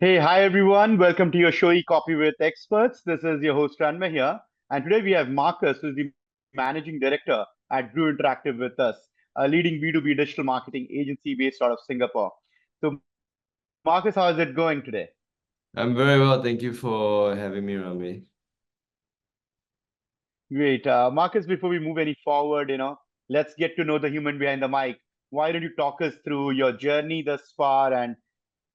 Hi everyone. Welcome to your show Copy with Experts. This is your host Ranma here, and today we have Marcus, who's the managing director at Brew Interactive with us, a leading B2B digital marketing agency based out of Singapore. So, Marcus, how is it going today? I'm very well, thank you for having me, Rami. Great. Marcus, before we move any forward, let's get to know the human behind the mic. Why don't you talk us through your journey thus far and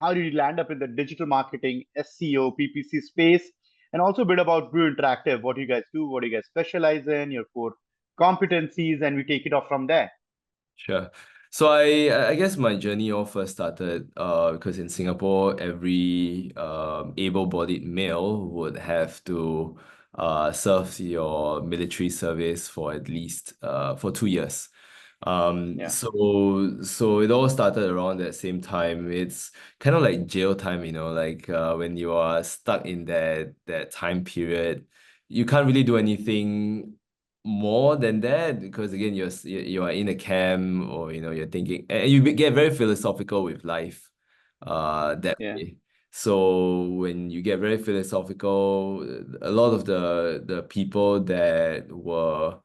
how did you land up in the digital marketing, SEO, PPC space, and also a bit about Brew Interactive, what you guys do, what you guys specialize in, your core competencies, and we take it off from there. Sure. So I guess my journey all first started because in Singapore every able-bodied male would have to serve your military service for at least for 2 years. Yeah, So it all started around that same time. It's kind of like jail time, like when you are stuck in that time period, you can't really do anything more than that because again you are in a camp or you're thinking and you get very philosophical with life that yeah. way. So when you get very philosophical, a lot of the people that were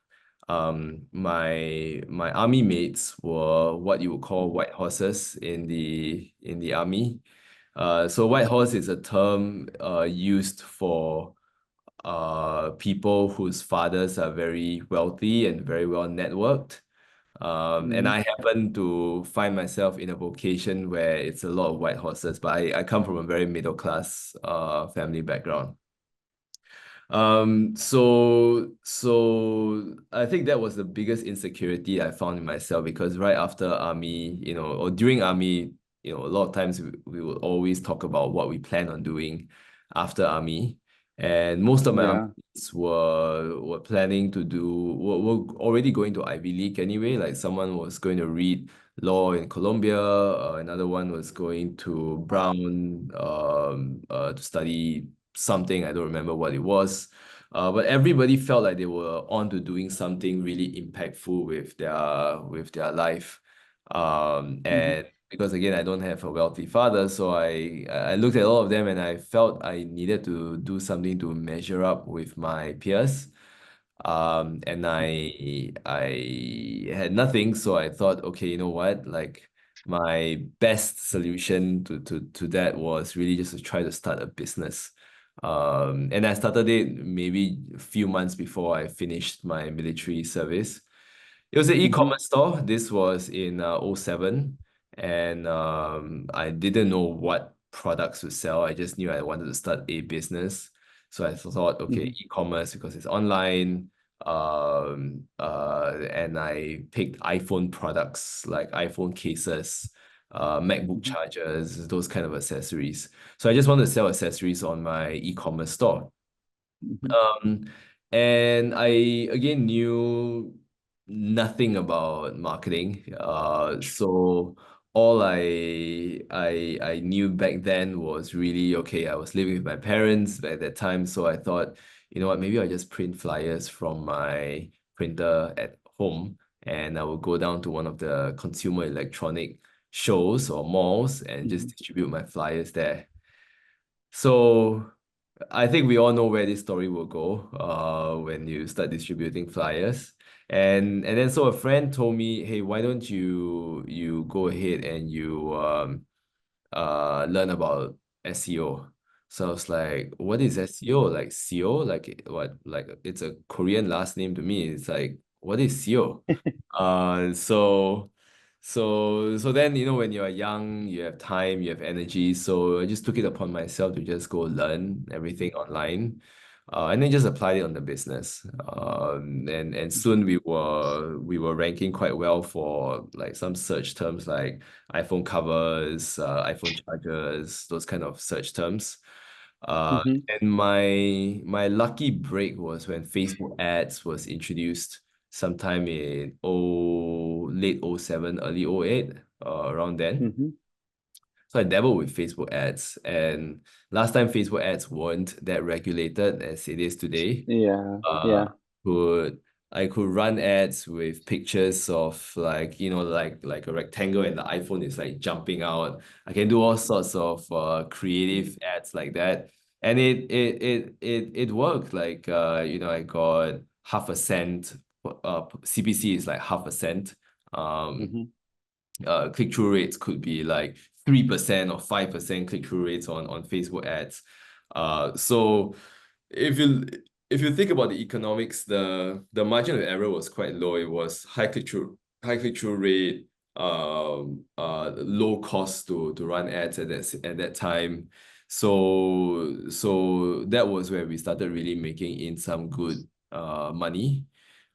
my army mates were what you would call Mhm, white horses in the army. So white horse is a term used for people whose fathers are very wealthy and very well networked. And mhm, I happen to find myself in a vocation where it's a lot of white horses, but I come from a very middle class family background. So I think that was the biggest insecurity I found in myself because right after army, or during army, a lot of times we would always talk about what we plan on doing after army. And most of my army yeah. mates were planning to were already going to Ivy League anyway. Like someone was going to read law in Columbia, another one was going to Brown to study something. I don't remember what it was. But everybody felt like they were on to doing something really impactful with their life. Mhm, And because again, I don't have a wealthy father, so I looked at all of them and I felt I needed to do something to measure up with my peers. And I had nothing, so I thought, okay, you know what? Like my best solution to that was really just to try to start a business. And I started it maybe a few months before I finished my military service. It was an mhm, e-commerce store. This was in '07, and I didn't know what products to sell. I just knew I wanted to start a business. So I thought, okay, mhm, e-commerce because it's online. And I picked iPhone products like iPhone cases, MacBook mhm, chargers, those kind of accessories. So I just wanted to sell accessories on my e-commerce store. mhm, Um, and I again knew nothing about marketing. So all I knew back then was really okay. I was living with my parents at that time, so I thought, you know what, maybe I'll just print flyers from my printer at home, and I will go down to one of the consumer electronic shows or malls and just mhm, distribute my flyers there. So I think we all know where this story will go when you start distributing flyers. And then so a friend told me, hey, why don't you go ahead and you learn about SEO. So I was like, what is SEO? Like SEO? Like what? Like it's a Korean last name to me. It's like, what is SEO? So then, when you're young, you have time, you have energy. So I just took it upon myself to just go learn everything online. And then just applied it on the business. And soon we were ranking quite well for like some search terms like iPhone covers, iPhone chargers, those kind of search terms. Uh, mhm, and my lucky break was when Facebook ads was introduced sometime in late '07, early '08, around then. mhm. So I dabbled with Facebook ads, and last time Facebook ads weren't that regulated as it is today. Yeah, Uh, yeah. could I could run ads with pictures of like, like a rectangle and the iPhone is like jumping out. I can do all sorts of creative ads like that. And it worked. Like I got half a cent. CPC is like half a cent. Um, Mm-hmm. Click-through rates could be like 3% or 5% click-through rates on Facebook ads. So if you if you think about the economics, the margin of error was quite low. It was high click-through rate, low cost to run ads at that time. So that was where we started really making in some good money.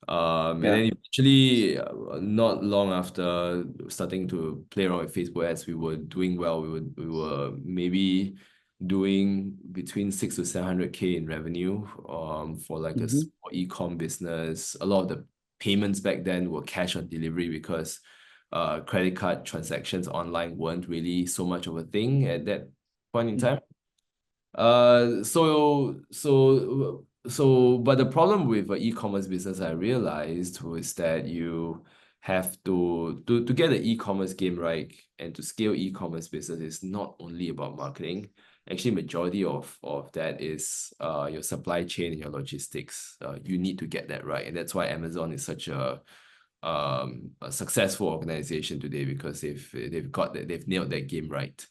And Yeah. then eventually, not long after starting to play around with Facebook ads, we were doing well. We were maybe doing between 600 to 700K in revenue for like a Mm-hmm. small e-com business. A lot of the payments back then were cash on delivery because credit card transactions online weren't really so much of a thing at that point in time. But the problem with an e-commerce business, I realized, was that you have to get the e-commerce game right and to scale e-commerce business is not only about marketing. Actually, majority of that is your supply chain and your logistics. You need to get that right, and that's why Amazon is such a successful organization today because they've nailed that game right.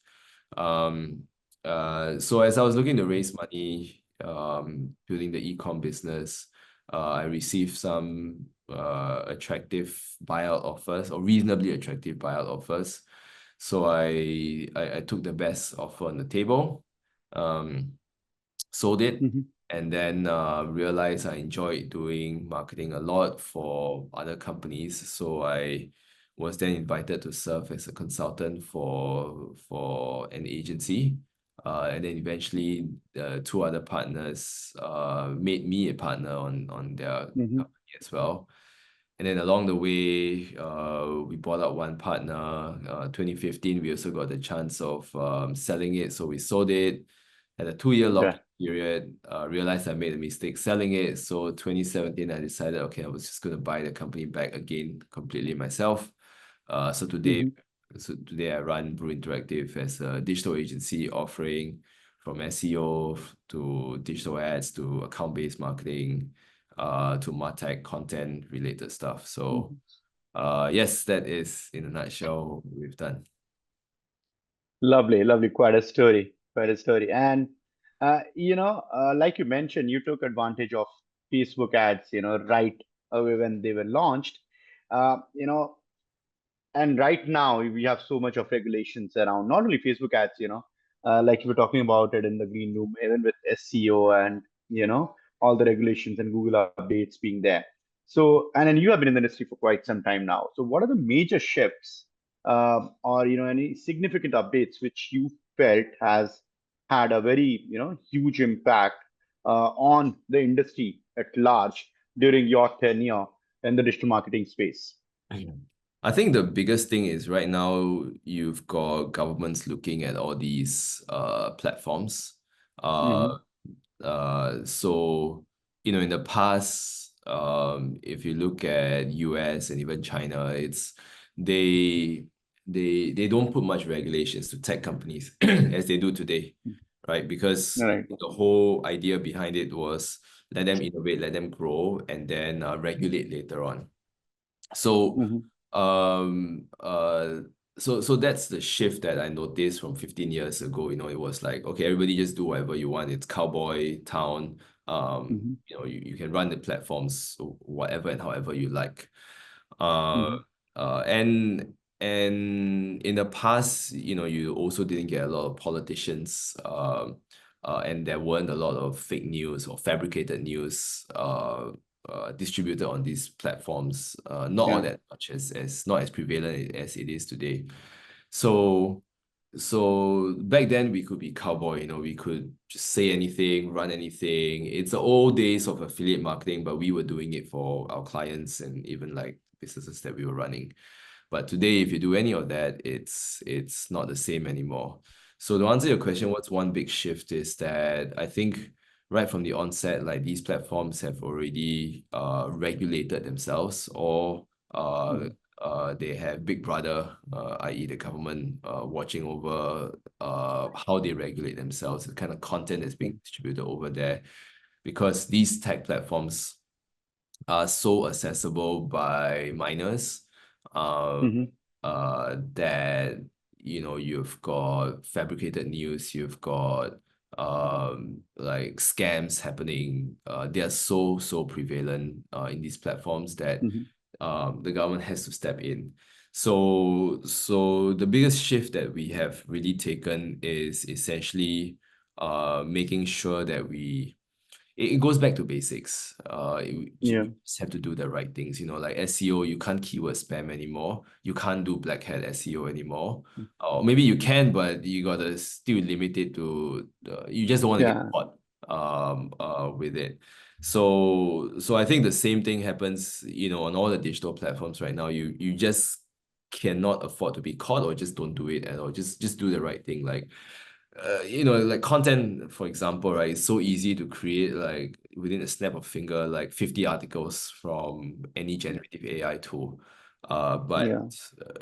Um, so as I was looking to raise money, building the e-com business, I received some attractive buyout offers or reasonably attractive buyout offers. So I took the best offer on the table, um, sold it, Mm-hmm. and then realized I enjoyed doing marketing a lot for other companies. So I was then invited to serve as a consultant for an agency. And then eventually, two other partners made me a partner on their Mm-hmm. company as well. And then along the way, we bought out one partner. 2015, we also got the chance of selling it. So we sold it, had a 2-year lock Okay. period, realized I made a mistake selling it. So 2017, I decided, okay, I was just going to buy the company back again completely myself. Uh, so today, Mm-hmm. so today I run Brew Interactive as a digital agency offering from SEO to digital ads to account-based marketing to MarTech content related stuff. So Mm-hmm. yes, that is in a nutshell what we've done. Lovely, lovely. Quite a story. Quite a story. And like you mentioned, you took advantage of Facebook ads, right away when they were launched. Uh, you know, and right now we have so much of regulations around not only Facebook ads, like you were talking about it in the green room, even with SEO and all the regulations and Google updates being there. So, and then you have been in the industry for quite some time now. So, what are the major shifts, or any significant updates which you felt has had a very huge impact on the industry at large during your tenure in the digital marketing space? I think the biggest thing is right now you've got governments looking at all these platforms. Uh, Mm-hmm. so in the past, if you look at US and even China, it's they they don't put much regulations to tech companies as they do today, right? Because Right. the whole idea behind it was let them innovate, let them grow, and then regulate later on. So Mm-hmm. um uh so that's the shift that I noticed from 15 years ago. It was like, okay, everybody just do whatever you want. It's cowboy town. Mm-hmm. You can run the platforms whatever and however you like. Uh Mm-hmm. and in the past, you also didn't get a lot of politicians, and there weren't a lot of fake news or fabricated news distributed on these platforms, not all Yeah. that much as not as prevalent as it is today. So so back then we could be cowboy, we could just say anything, run anything. It's the old days of affiliate marketing, but we were doing it for our clients and even like businesses that we were running. But today, if you do any of that, it's not the same anymore. So to answer your question, what's one big shift is that I think right from the onset, like these platforms have already regulated themselves, or Mhm. they have Big Brother, i.e. the government, watching over how they regulate themselves, the kind of content that's Yeah. being distributed over there, because these tech platforms are so accessible by minors, uh, Mhm. that you've got fabricated news, you've got like scams happening. They are so prevalent in these platforms that Mhm. the government has to step in. So the biggest shift that we have really taken is essentially making sure that it goes back to basics. Yeah. You just have to do the right things. Like SEO, you can't keyword spam anymore. You can't do black hat SEO anymore. Or maybe you can, but you gotta still limit it to. You just don't want to get Yeah. caught with it. So I think the same thing happens, on all the digital platforms right now. You just cannot afford to be caught, or just don't do it at all. Just do the right thing. Like like content, for example, right? It's so easy to create, like within a snap of finger, like 50 articles from any generative AI tool. But Yeah.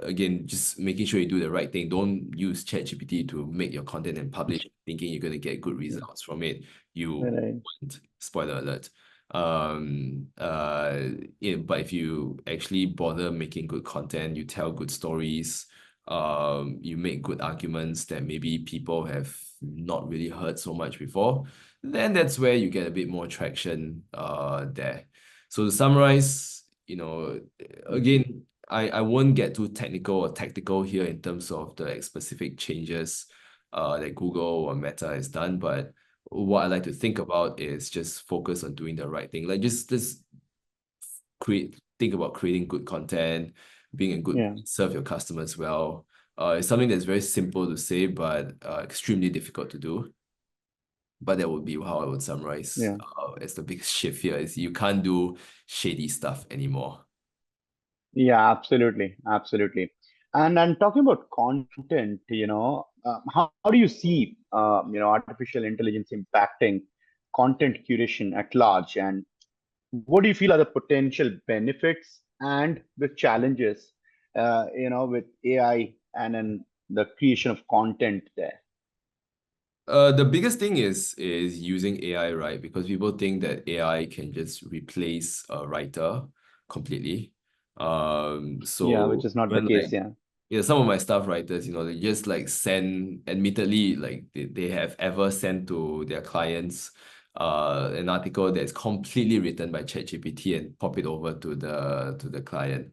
again, just making sure you do the right thing. Don't use ChatGPT to make your content and publish, thinking you're gonna get good Yeah. results from it. You Right. won't. Spoiler alert. But if you actually bother making good content, you tell good stories, you make good arguments that maybe people have not really heard so much before, then that's where you get a bit more traction there. So to summarize, Mhm. again, I won't get too technical or tactical here in terms of the specific changes that Google or Meta has done, but what I like to think about is just focus on doing the right thing. Like just think about creating good content, being a good, Yeah. serve your customers well. It's something that's very simple to say, but extremely difficult to do. But that would be how I would summarize Yeah. as the biggest shift here is you can't do shady stuff anymore. Yeah, absolutely, absolutely. And talking about content, how do you see artificial intelligence impacting content curation at large, and what do you feel are the potential benefits and the challenges, with AI and then the creation of content there? The biggest thing is using AI, right? Because people think that AI can just replace a writer completely. Yeah, which So is not the even case. like, Yeah. yeah, some of my staff writers, they just like send, admittedly, like they have ever sent to their clients an article that's completely written by ChatGPT and pop it over to the client.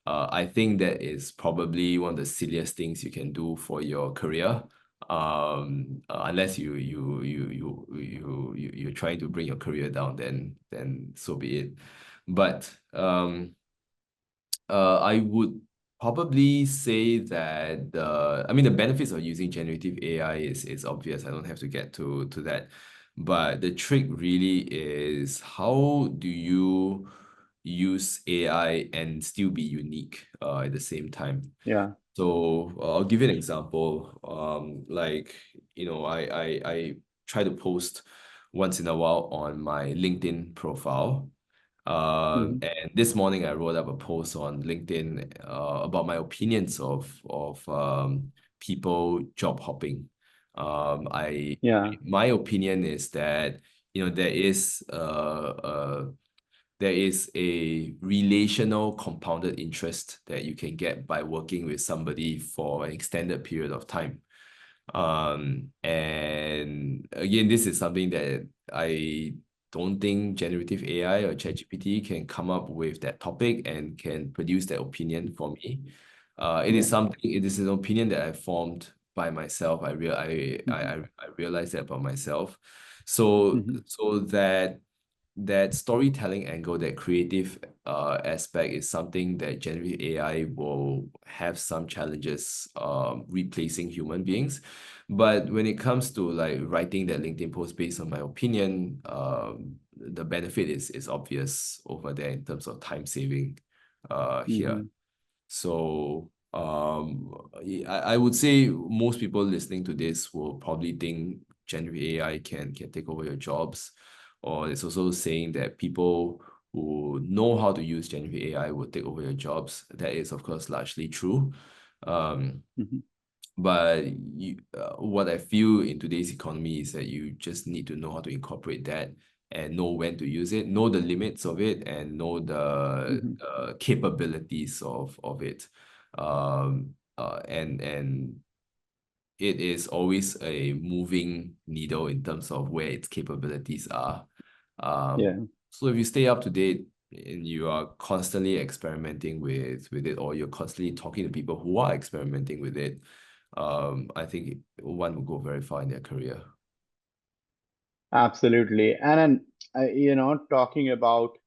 I think that is probably one of the silliest things you can do for your career. Unless you're trying to bring your career down, then so be it. But I would probably say that the benefits of using generative AI is obvious. I don't have to get to that. But the trick really is, how do you use AI and still be unique at the same time? Yeah. So I'll give you an example. Like, I try to post once in a while on my LinkedIn profile. Hmm. And this morning I wrote up a post on LinkedIn about my opinions of people job hopping. I Yeah. My opinion is that there is a relational compounded interest that you can get by working with somebody for an extended period of time. And again, this is something that I don't think generative AI or ChatGPT can come up with that topic and can produce that opinion for me. Yeah. It is an opinion that I formed by myself. Hmm. I realized that about myself. So Hmm. so that storytelling angle, that creative aspect, is something that generative AI will have some challenges replacing human beings. But when it comes to like writing that LinkedIn post based on my opinion, the benefit is obvious over there in terms of time saving here. Hmm. So I would say most people listening to this will probably think generative AI can take over your jobs, or it's also saying that people who know how to use generative AI will take over your jobs. That is, of course, largely true. Um, Mhm. but what I feel in today's economy is that you just need to know how to incorporate that and know when to use it, know the limits of it, and know the Mhm. capabilities of it. And it is always a moving needle in terms of where its capabilities are. Um, Yeah. so if you stay up to date and you are constantly experimenting with it, or you're constantly talking to people who are experimenting with it, I think one will go very far in their career. Absolutely. And then, talking about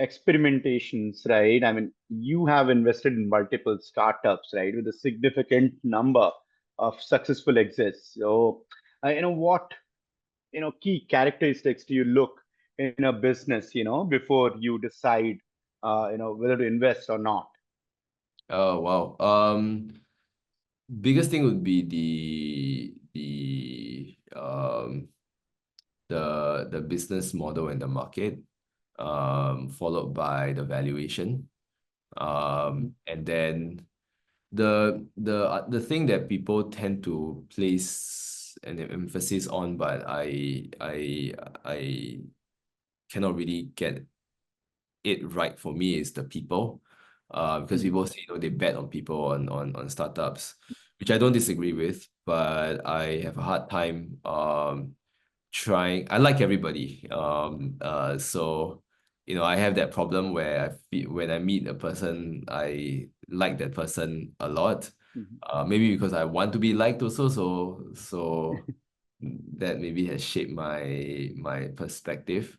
experimentations, right? I mean, you have invested in multiple startups, right, with a significant number of successful exits. So, what, key characteristics do you look in a business, before you decide, whether to invest or not? Oh wow. Biggest thing would be the business model and the market, followed by the valuation. Mhm. And then the thing that people tend to place an emphasis on, but I cannot really get it right for me, is the people. Because Mhm. people say, they bet on people on startups, which I don't disagree with, but I have a hard time trying. I like everybody. So I have that problem where I feel when I meet a person, I like that person a lot. Mhm. Maybe because I want to be liked also. So that maybe has shaped my perspective.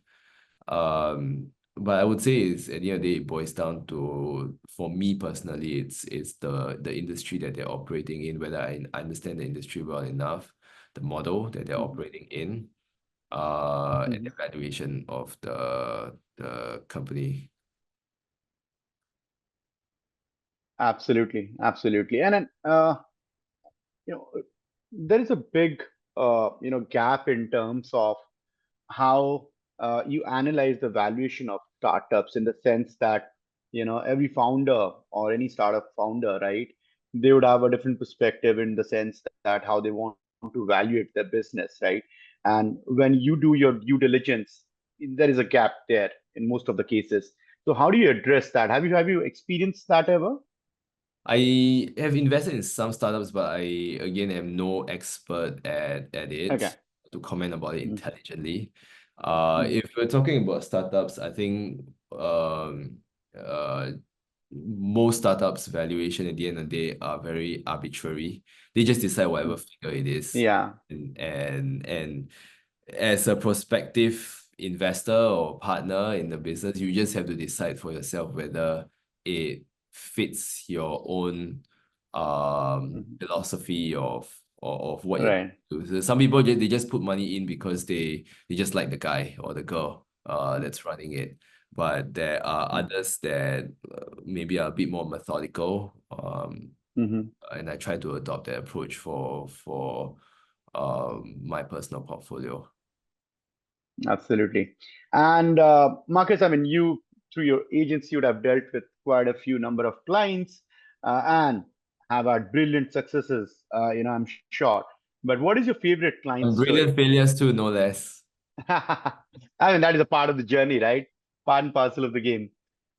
But I would say it's at the end of the day, it boils down to, for me personally, it's the industry that they're operating in, whether I understand the industry well enough, the model that they're Mhm. operating in, and the Mhm. valuation of the company. Absolutely, absolutely. And then, you know, there is a big, gap in terms of how you analyze the valuation of startups, in the sense that every founder or any startup founder, right, they would have a different perspective, in the sense that how they want to evaluate their business, right? And when you do your due diligence, there is a gap there in most of the cases. So how do you address that? Have you experienced that ever? I have invested in some startups, but I again am no expert at Okay. it to comment about it Mhm. intelligently. Mhm. If we're talking about startups, I think uh, most startups' valuation at the end of the day are very arbitrary. They just decide whatever Mhm. figure it is, Yeah. and as a prospective investor or partner in the business, you just have to decide for yourself whether it fits your own Mhm. philosophy of what you're Right. doing. So some people they just put money in because they just like the guy or the girl that's running it. But there are Mhm. others that maybe are a bit more methodical, Mhm. and I try to adopt that approach for my personal portfolio. Absolutely. And Marcus, I mean, you, through your agency, would have dealt with quite a few number of clients, and have had brilliant successes, I'm sure. But what is your favorite client And story? brilliant failures too, no less. I mean, that is a part of the journey, right? Part and parcel of the game.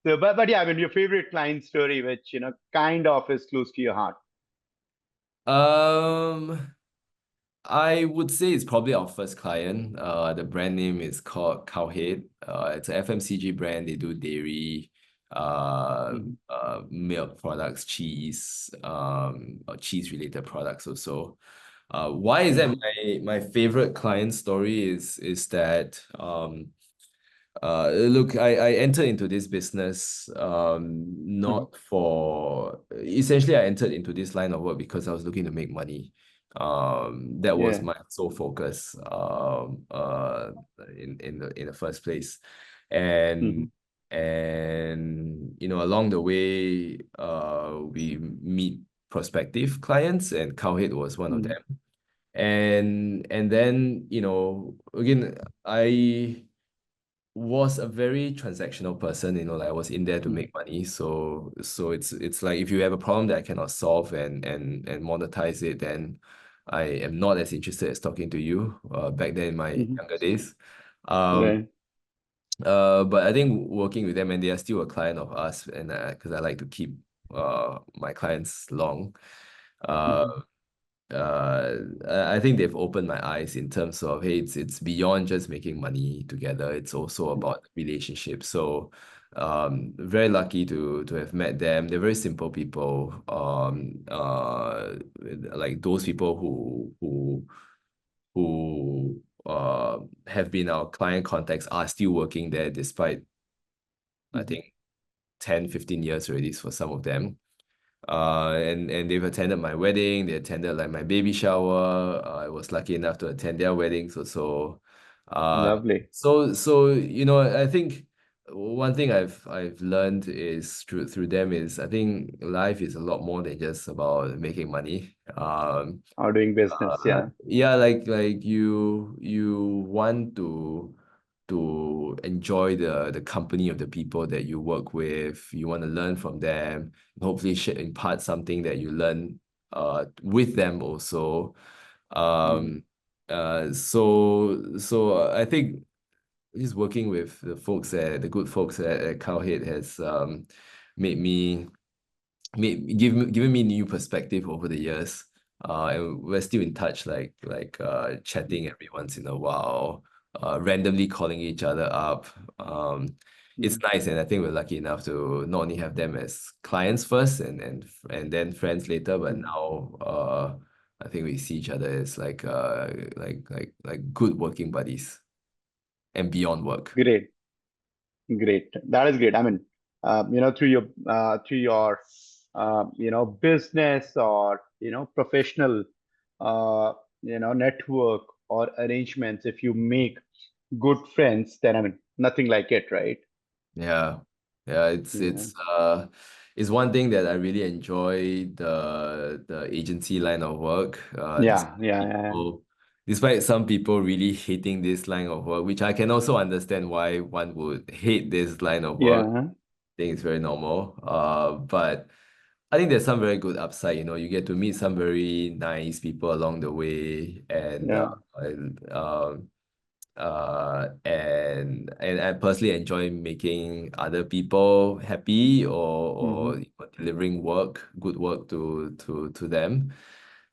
So, but yeah, I mean, your favorite client story, which, kind of is close to your heart. Um, I would say it's probably our first client. The brand name is called Cowhead. It's a FMCG brand. They do dairy, Mhm. milk products, cheese, or cheese related products also. Why is that Mhm. my favorite client story is that look, I entered into this business Mhm. not for essentially I entered into this line of work because I was looking to make money. That was Yeah. my sole focus in the first place. And Mhm. along the way we meet prospective clients, and Cowhead was one of Mhm. them. And then, again, I was a very transactional person, like I was in there to Mhm. make money. So it's like if you have a problem that I cannot solve and monetize it, then I am not as interested as talking to you back then in my Mhm. younger days. Um, Right. but I think working with them, and they are still a client of us, and because I like to keep my clients long. Uh, Mhm. I think they've opened my eyes in terms of, hey, it's beyond just making money together. It's also about relationships. So, very lucky to have met them. They're very simple people. Like those people who have been our client contacts are still working there despite, I Mhm. think, 10, 15 years already for some of them. And they've attended my wedding. They attended like my baby shower. I was lucky enough to attend their weddings also. Uh, Lovely. I think one thing I've learned is through them is I think life is a lot more than just about making money. Or doing business. Yeah. Yeah, like you want to enjoy the company of the people that you work with. You want to learn from them, hopefully impart something that you learn with them also. Mhm. Um so I think just working with the good folks at Cowhead has made me given me new perspective over the years. And we're still in touch, like chatting every once in a while, randomly calling each other up. It's Mhm. nice, and I think we're lucky enough to not only have them as clients first, and then friends later, but Mhm. now I think we see each other as like good working buddies and beyond work. Great. Great. That is great. I mean, through your business or professional network or arrangements, if you make good friends, then I mean nothing like it, right? Yeah. Yeah, it's Yeah. it's uh it's one thing that I really enjoy the agency line of work. Yeah. Yeah. Yeah. Despite some people really hating this line of work, which I can also understand why one would hate this line of work. Yeah. I think it's very normal. But I think there's some very good upside, you get to meet some very nice people along the way, and Yeah. I personally enjoy making other people happy, or Hmm. delivering good work to them.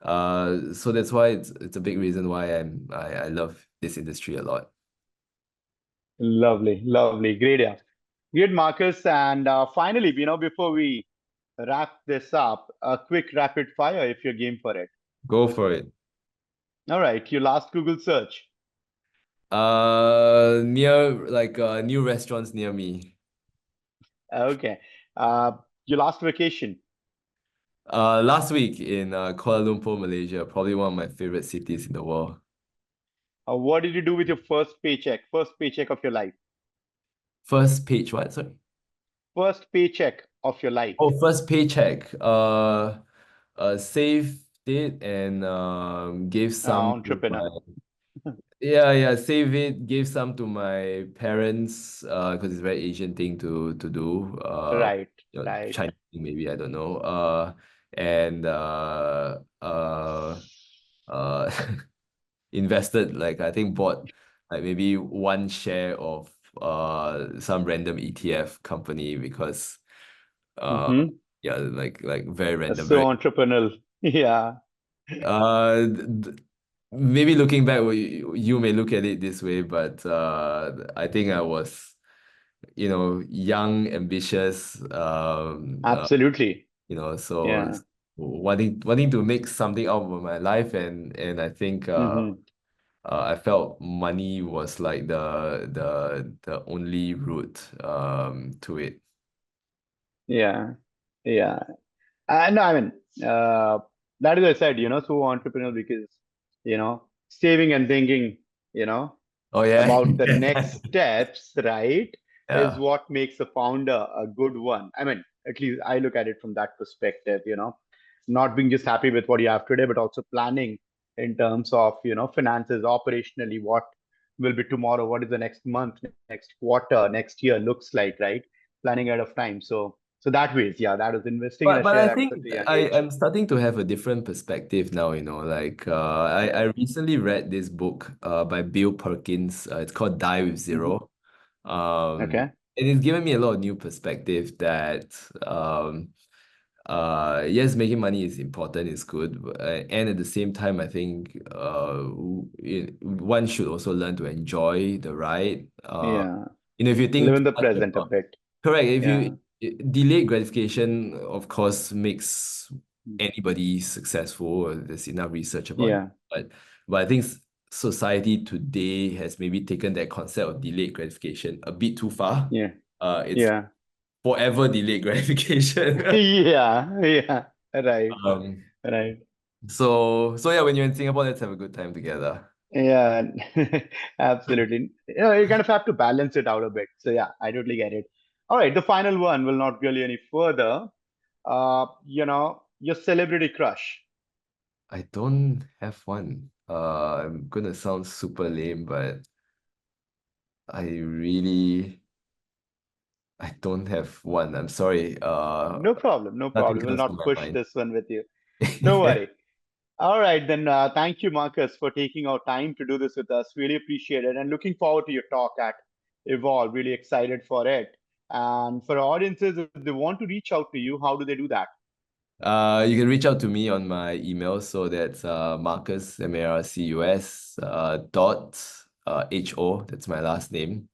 So that's why it's a big reason why I love this industry a lot. Lovely. Lovely. Great. Yeah. Great, Marcus. And finally, before we wrap this up, a quick rapid fire if you're game for it. Go for it. All right. Your last Google search. Near like new restaurants near me. Okay. Uh, your last vacation. Last week in Kuala Lumpur, Malaysia, probably one of my favorite cities in the world. What did you do with your first paycheck? First paycheck of your life. First page, what? Sorry. First paycheck of your life. Oh, first paycheck. Saved it and gave some to Entrepreneur. my yeah, save it, gave some to my parents because it's a very Asian thing to do. Right. Right. Chinese thing maybe, I don't know. And uh invested, like I think bought like maybe one share of some random ETF company because uh Mm-hmm. yeah, like very random, So very entrepreneurial. Yeah. uh th- th- maybe looking back, you may look at it this way, but I think I was, young, ambitious, Absolutely. so Yeah. wanting to make something out of my life, and I think Mm-hmm. I felt money was like the only route to it. Yeah. Yeah. No, I mean, uh, that is I said, so entrepreneurial because, saving and thinking, you know, Oh yeah. about the next steps, right, is Yeah. what makes a founder a good one. I mean, at least I look at it from that perspective, not being just happy with what you have today, but also planning in terms of, finances operationally, what will be tomorrow, what is the next month, next quarter, next year looks like, right? Planning ahead of time. So that ways, yeah, that is investing in a But share I at think such a young age. I'm starting to have a different perspective now, you know, like I Okay. recently read this book by Bill Perkins. It's called Die with Hmm. Zero. Um, Okay. and it's given me a lot of new perspective that yes, making money is important, it's good, and at the same time, I think one should also learn to enjoy the ride. Yeah. If you Live think in the too much present a about bit. correct, if Yeah. you delayed gratification, of course, makes Mm. anybody successful. There's enough research about it, Yeah. but I think society today has maybe taken that concept of delayed gratification a bit too far. Yeah. It's Yeah. forever delayed gratification. Yeah. Yeah. Right. Um, Right. so yeah, when you're in Singapore, let's have a good time together. Yeah. Absolutely. You kind of have to balance it out a bit. So yeah, I totally get it. All right. The final one will not go any further. Your celebrity crush. I don't have one. I'm gonna sound super lame, but I don't have one. I'm sorry. No problem. No Nothing problem. We'll comes to not my push mind. this one with you. Don't worry. All right, then. Thank you, Marcus, for taking our time to do this with us. Really appreciate it, and looking forward to your talk at Evolve. Really excited for it. And for our audiences, if they want to reach out to you, how do they do that? You can reach out to me on my email. So that's Marcus, Marcus, dot HO. That's my last name.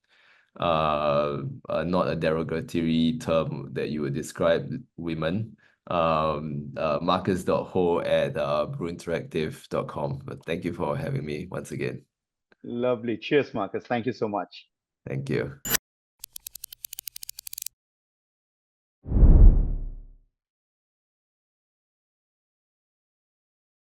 Not a derogatory term that you would describe women. Marcus.ho at bruinteractive.com. But thank you for having me once again. Lovely. Cheers, Marcus. Thank you so much. Thank you.